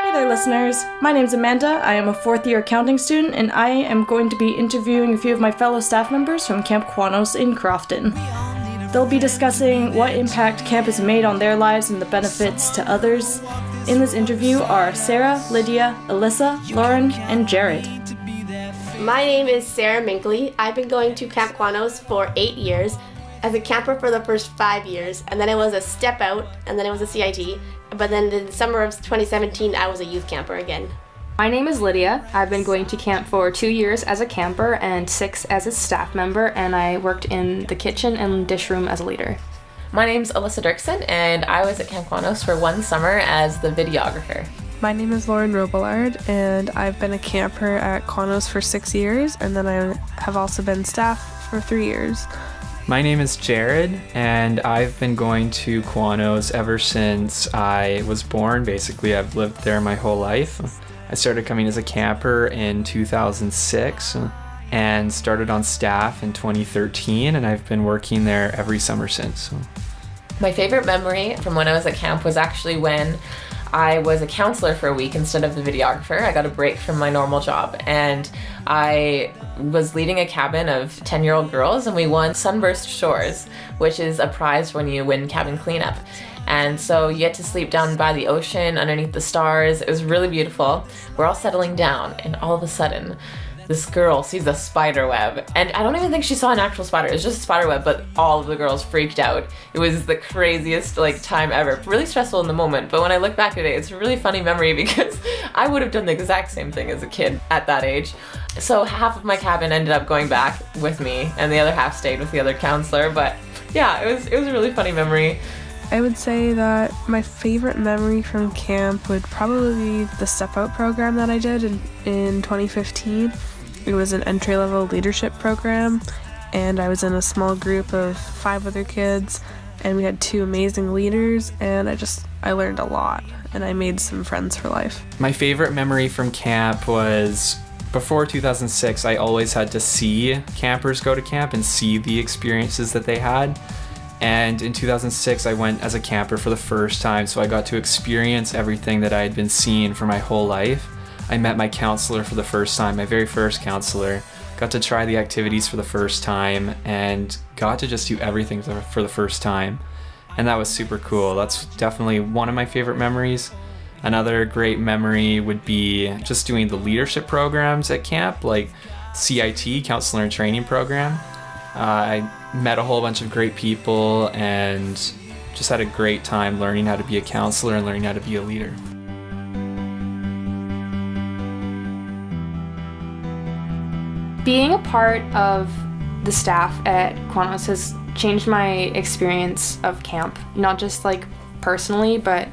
Hey there, listeners. My name's Amanda. I am a fourth-year accounting student, and I am going to be interviewing a few of my fellow staff members from Camp Qwanoes in Crofton. They'll be discussing what impact camp has made on their lives and the benefits to others. In this interview are Sarah, Lydia, Alyssa, Lauren, and Jared. My name is Sarah Minkley. I've been going to Camp Qwanoes for 8 years. As a camper for the first 5 years, and then it was a step out, and then it was a CIT, but then in the summer of 2017, I was a youth camper again. My name is Lydia. I've been going to camp for 2 years as a camper and 6 as a staff member, and I worked in the kitchen and dish room as a leader. My name's Alyssa Dirksen, and I was at Camp Qwanoes for 1 summer as the videographer. My name is Lauren Robillard, and I've been a camper at Qwanoes for 6 years, and then I have also been staff for 3 years. My name is Jared, and I've been going to Qwanoes ever since I was born. Basically, I've lived there my whole life. I started coming as a camper in 2006 and started on staff in 2013, and I've been working there every summer since. My favorite memory from when I was at camp was actually when I was a counselor for a week instead of the videographer. I got a break from my normal job, and I was leading a cabin of 10-year-old girls, and we won Sunburst Shores, which is a prize when you win cabin cleanup. And so you get to sleep down by the ocean underneath the stars. It was really beautiful. We're all settling down, and all of a sudden, this girl sees a spider web, and I don't even think she saw an actual spider. It was just a spider web, but all of the girls freaked out. It was the craziest time ever. Really stressful in the moment, but when I look back at it, it's a really funny memory because I would have done the exact same thing as a kid at that age. So half of my cabin ended up going back with me, and the other half stayed with the other counselor. But yeah, it was a really funny memory. I would say that my favorite memory from camp would probably be the Step Out program that I did in 2015. It was an entry-level leadership program, and I was in a small group of 5 other kids, and we had 2 amazing leaders, and I learned a lot, and I made some friends for life. My favorite memory from camp was before 2006, I always had to see campers go to camp and see the experiences that they had. And in 2006, I went as a camper for the first time, so I got to experience everything that I had been seeing for my whole life. I met my counselor for the first time, my very first counselor, got to try the activities for the first time, and got to just do everything for the first time. And that was super cool. That's definitely one of my favorite memories. Another great memory would be just doing the leadership programs at camp, like CIT, Counselor and Training Program. I met a whole bunch of great people and just had a great time learning how to be a counselor and learning how to be a leader. Being a part of the staff at Qwanoes has changed my experience of camp, not just personally, but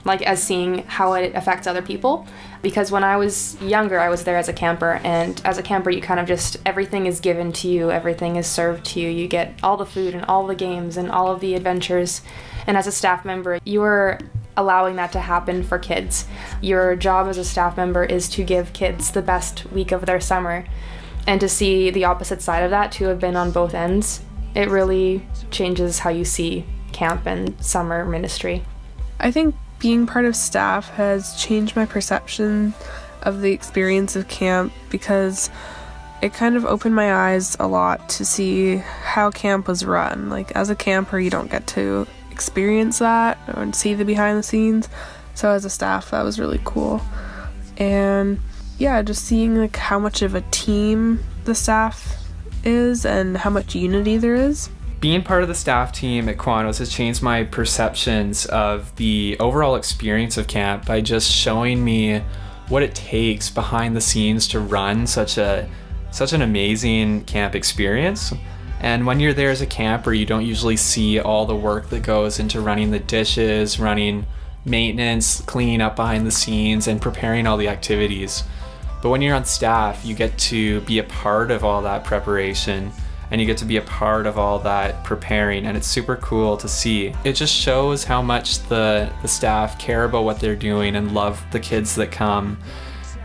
as seeing how it affects other people. Because when I was younger, I was there as a camper, and as a camper you kind of everything is given to you, everything is served to you. You get all the food and all the games and all of the adventures. And as a staff member, you are allowing that to happen for kids. Your job as a staff member is to give kids the best week of their summer. And to see the opposite side of that, to have been on both ends, it really changes how you see camp and summer ministry. I think being part of staff has changed my perception of the experience of camp because it kind of opened my eyes a lot to see how camp was run. As a camper, you don't get to experience that and see the behind the scenes. So as a staff, that was really cool. And yeah, just seeing how much of a team the staff is and how much unity there is. Being part of the staff team at Qwanoes has changed my perceptions of the overall experience of camp by just showing me what it takes behind the scenes to run such an amazing camp experience. And when you're there as a camper, you don't usually see all the work that goes into running the dishes, running maintenance, cleaning up behind the scenes, and preparing all the activities. But when you're on staff, you get to be a part of all that preparation, and you get to be a part of all that preparing, and it's super cool to see. It just shows how much the staff care about what they're doing and love the kids that come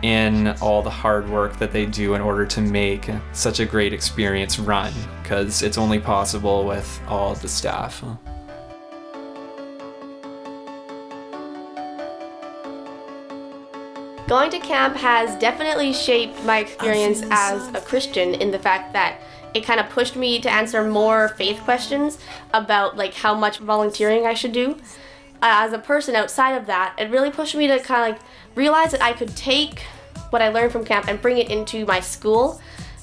in all the hard work that they do in order to make such a great experience run, because it's only possible with all of the staff. Going to camp has definitely shaped my experience as a Christian in the fact that it kind of pushed me to answer more faith questions about like how much volunteering I should do. As a person outside of that, it really pushed me to kind of like realize that I could take what I learned from camp and bring it into my school.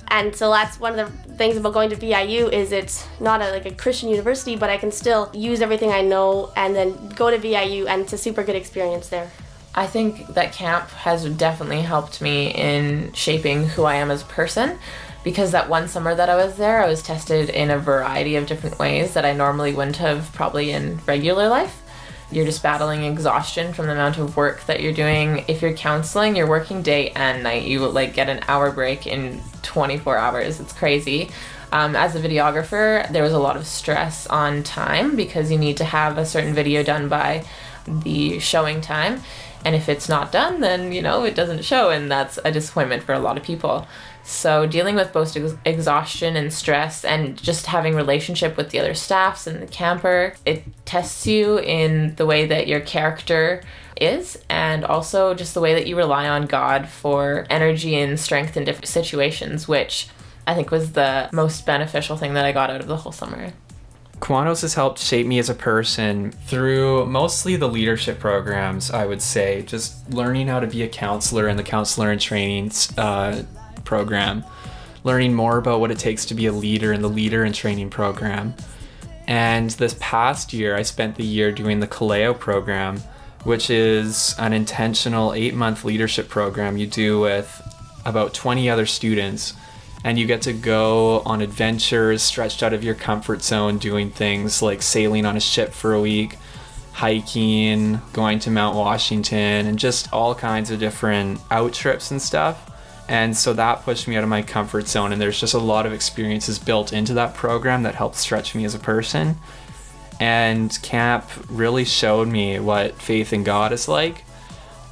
And so that's one of the things about going to VIU is it's not like a Christian university, but I can still use everything I know and then go to VIU, and it's a super good experience there. I think that camp has definitely helped me in shaping who I am as a person, because that one summer that I was there, I was tested in a variety of different ways that I normally wouldn't have probably in regular life. You're just battling exhaustion from the amount of work that you're doing. If you're counseling, you're working day and night. You like get an hour break in 24 hours. It's crazy. As a videographer, there was a lot of stress on time because you need to have a certain video done by the showing time. And if it's not done, then, you know, it doesn't show, and that's a disappointment for a lot of people. So dealing with both exhaustion and stress and just having relationship with the other staffs and the camper, it tests you in the way that your character is, and also just the way that you rely on God for energy and strength in different situations, which I think was the most beneficial thing that I got out of the whole summer. Qwanoes has helped shape me as a person through mostly the leadership programs, I would say. Just learning how to be a counselor in the counselor in training program. Learning more about what it takes to be a leader in the leader in training program. And this past year, I spent the year doing the Kaleo program, which is an intentional 8-month leadership program you do with about 20 other students. And you get to go on adventures stretched out of your comfort zone, doing things like sailing on a ship for a week, hiking, going to Mount Washington, and just all kinds of different out trips and stuff. And so that pushed me out of my comfort zone, and there's just a lot of experiences built into that program that helped stretch me as a person. And camp really showed me what faith in God is like.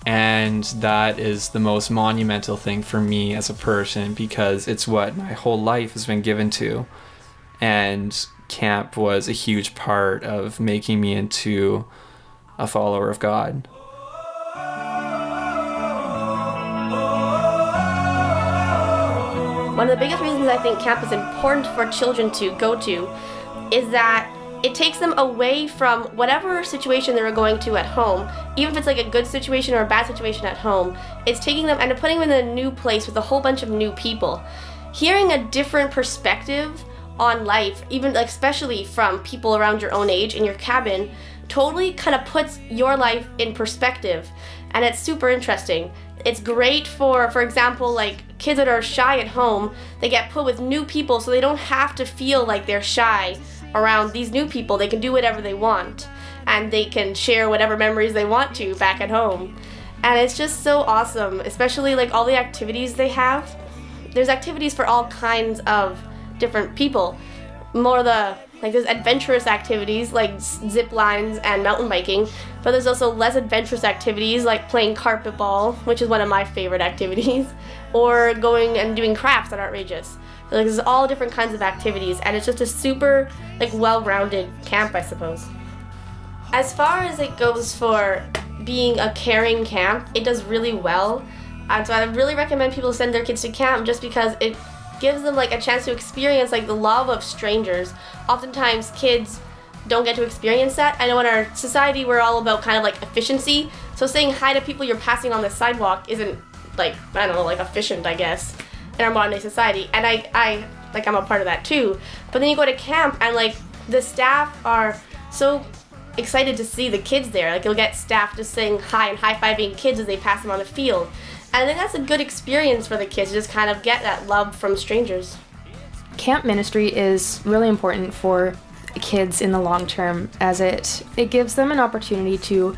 And that is the most monumental thing for me as a person, because it's what my whole life has been given to. And camp was a huge part of making me into a follower of God. One of the biggest reasons I think camp is important for children to go to is that it takes them away from whatever situation they're going to at home. Even if it's like a good situation or a bad situation at home, it's taking them and putting them in a new place with a whole bunch of new people. Hearing a different perspective on life, even like especially from people around your own age in your cabin, totally kind of puts your life in perspective, and it's super interesting. It's great for example, like kids that are shy at home, they get put with new people so they don't have to feel like they're shy around these new people. They can do whatever they want, and they can share whatever memories they want to back at home. And it's just so awesome, especially like all the activities they have. There's activities for all kinds of different people. There's adventurous activities like zip lines and mountain biking, but there's also less adventurous activities like playing carpet ball, which is one of my favorite activities, or going and doing crafts that are outrageous. So, like, there's all different kinds of activities, and it's just a super like well-rounded camp, I suppose. As far as it goes for being a caring camp, it does really well. And so I really recommend people send their kids to camp just because it gives them like a chance to experience like the love of strangers. Oftentimes kids don't get to experience that. I know in our society we're all about kind of like efficiency. So saying hi to people you're passing on the sidewalk isn't like, I don't know, like efficient, I guess, in our modern day society. And I'm a part of that too. But then you go to camp and like the staff are so excited to see the kids there. Like you'll get staff just saying hi and high-fiving kids as they pass them on the field. And I think that's a good experience for the kids to just kind of get that love from strangers. Camp ministry is really important for kids in the long term, as it gives them an opportunity to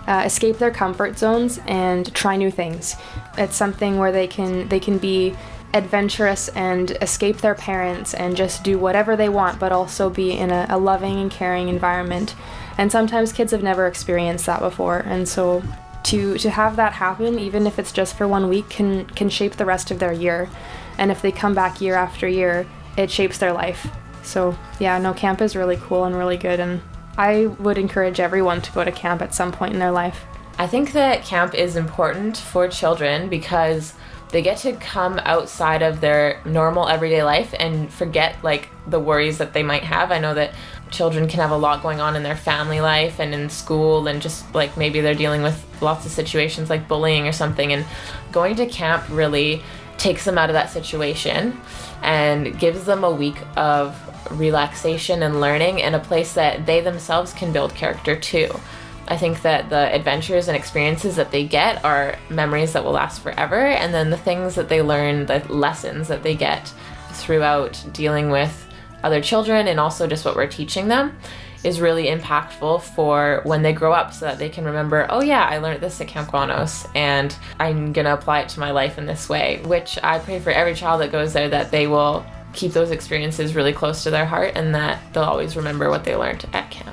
escape their comfort zones and try new things. It's something where they can be adventurous and escape their parents and just do whatever they want, but also be in a loving and caring environment. And sometimes kids have never experienced that before, and so to have that happen, even if it's just for 1 week, can shape the rest of their year. And if they come back year after year, it shapes their life. So yeah, no, camp is really cool and really good, and I would encourage everyone to go to camp at some point in their life. I think that camp is important for children because they get to come outside of their normal everyday life and forget like the worries that they might have. I know that children can have a lot going on in their family life and in school, and just like maybe they're dealing with lots of situations like bullying or something, and going to camp really takes them out of that situation and gives them a week of relaxation and learning in a place that they themselves can build character too. I think that the adventures and experiences that they get are memories that will last forever, and then the things that they learn, the lessons that they get throughout dealing with other children and also just what we're teaching them is really impactful for when they grow up, so that they can remember, oh yeah, I learned this at Camp Qwanoes and I'm gonna apply it to my life in this way, which I pray for every child that goes there, that they will keep those experiences really close to their heart and that they'll always remember what they learned at camp.